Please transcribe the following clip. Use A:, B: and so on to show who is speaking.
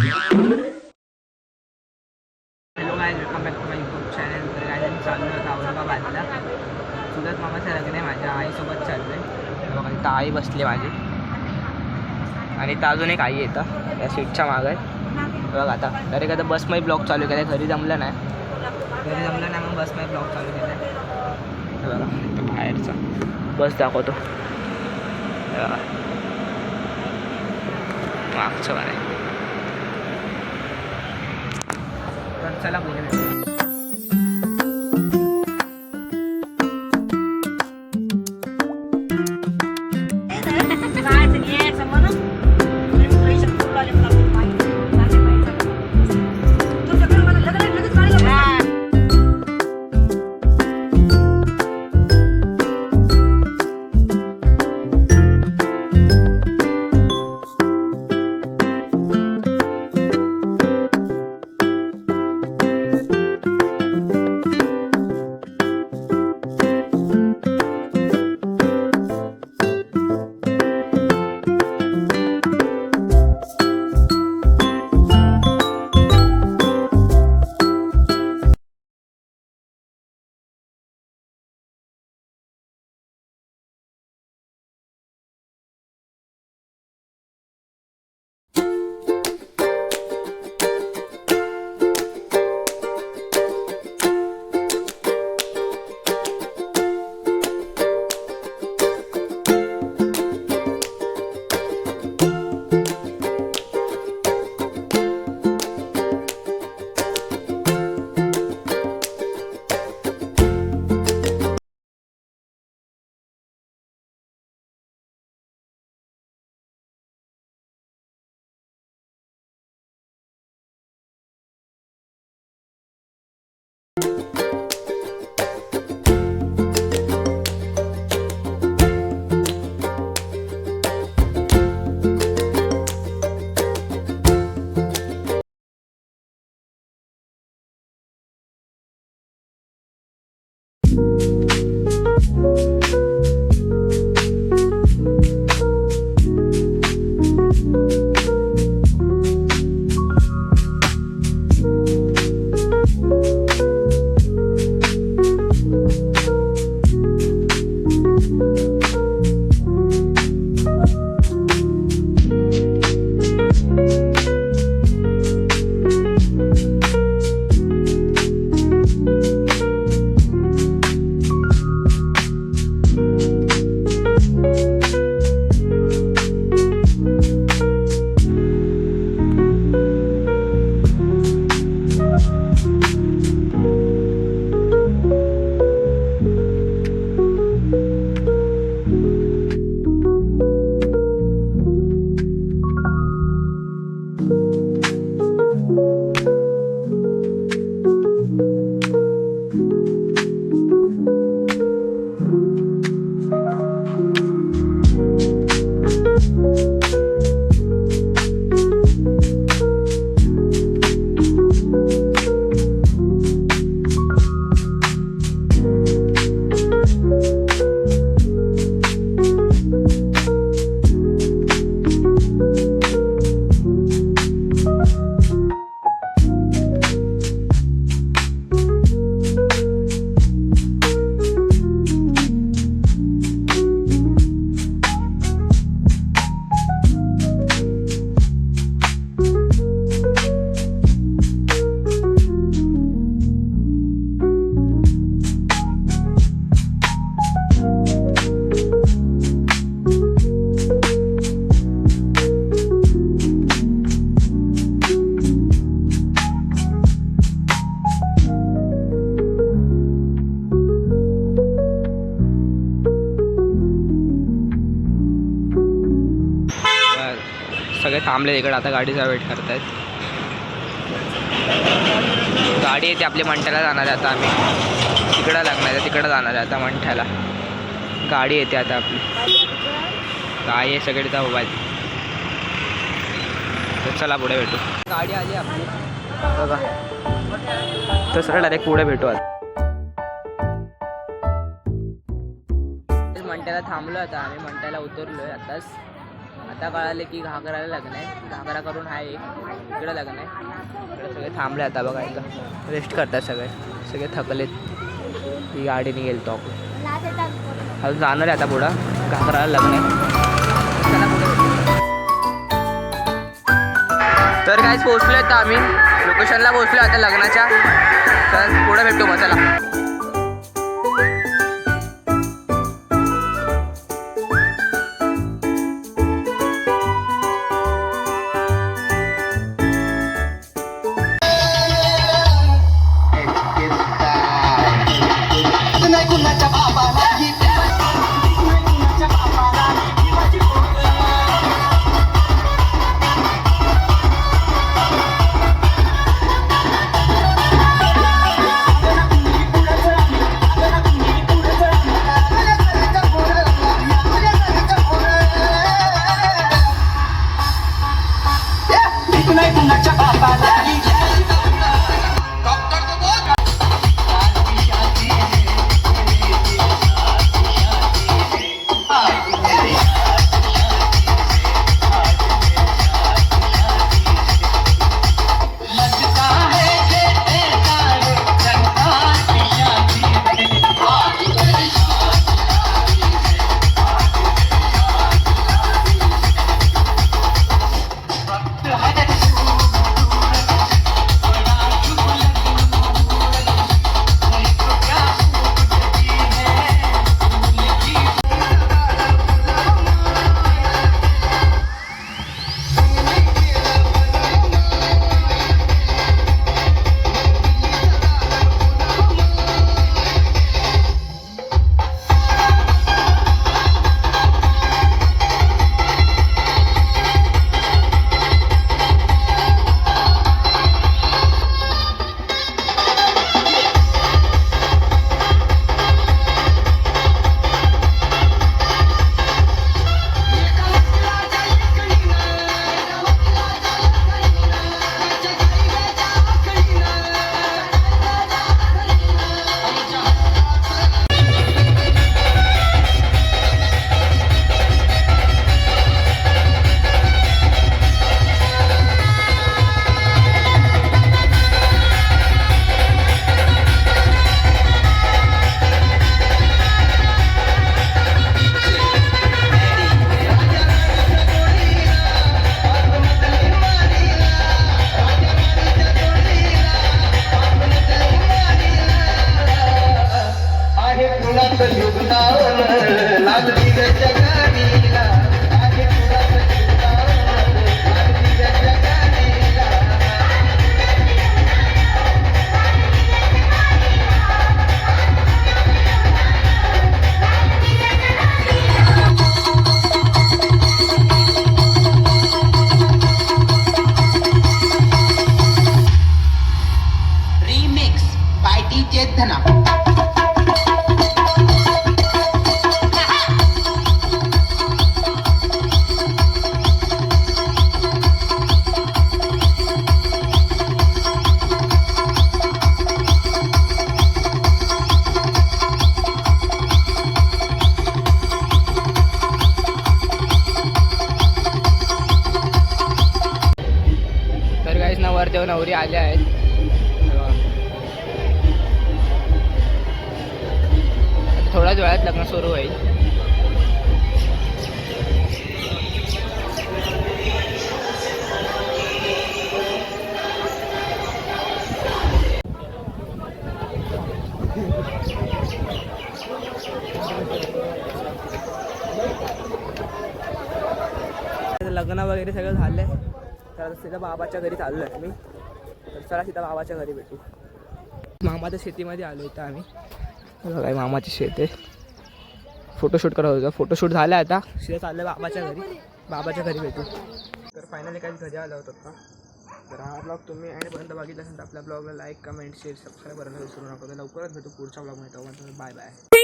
A: Hello guys, welcome back to my YouTube channel. तर guys चाललो होतं औरंगाबादला. चुलत मामाचं लग्न आहे, माझ्या आईसोबत चाललो आहे. बघा इथं आई बसली माझी आणि इथं अजून एक आई येतं त्या सीटच्या मागं आहे. बघा आता तरी आता बसमध्ये ब्लॉग चालू केला आहे. घरी जमलं नाही मग बसमध्ये ब्लॉग चालू केला आहे. बघा इथं बाहेरचा बस दाखवतो. मागचं काय तर चला पुढे. सगळे थांबले इकडे, आता गाडीचा वेट करतायत. गाडी येते आपली मंठ्याला जाणार आहे. आता आम्ही तिकडं लागणार आहे, तिकडं जाणार आहे आता मंठ्याला. गाडी येते आता आपली, काय आहे सगळे तर उभा आहेत. तर चला पुढे भेटू. गाडी आली आपली बघा, तर सर डायरेक्ट पुढे भेटू. आता मंठ्याला थांबलो, आता आम्ही मंठ्याला उतरलोय आताच. आता कळाले की घागराला लग्न आहे. घागरा करून आहे इकडं लग्न आहे. इकडे सगळे थांबले आता बघा इथं रेस्ट करतात सगळे थकलेत. ही गाडीने गेलतो आपण अजून जाणार आहे आता पुढं घागराला लग्न आहे. तर काहीच पोहोचलो आहे तर आम्ही लोकेशनला पोहोचलो आता लग्नाच्या. तर पुढे भेटतो मग चला. नवरदेव नवरी आले आहेत. थोड्याच वेळात लग्न सुरू होईल. लग्न वगैरे सगळं झालंय. तर सीधा बाबाच्या घरी चाललो आहे मी. तर चला सीधा बाबाच्या घरी भेटू. मामाच्या शेतीमध्ये आलो इथं आम्ही. बघा मामाची शेत आहे. फोटोशूट करत होतो. फोटोशूट झालं आता. सीधा चाललं बाबाच्या घरी. बाबाच्या घरी भेटू. तर फायनली काही घरी आलो होतो का. तर हा ब्लॉग तुम्ही आणिपर्यंत बघितला असेल तर आपल्या ब्लॉगला लाईक कमेंट शेअर सबस्क्राईब करायला विसरू नका. लवकरच भेटू पुढच्या ब्लॉगमध्ये. Bye bye.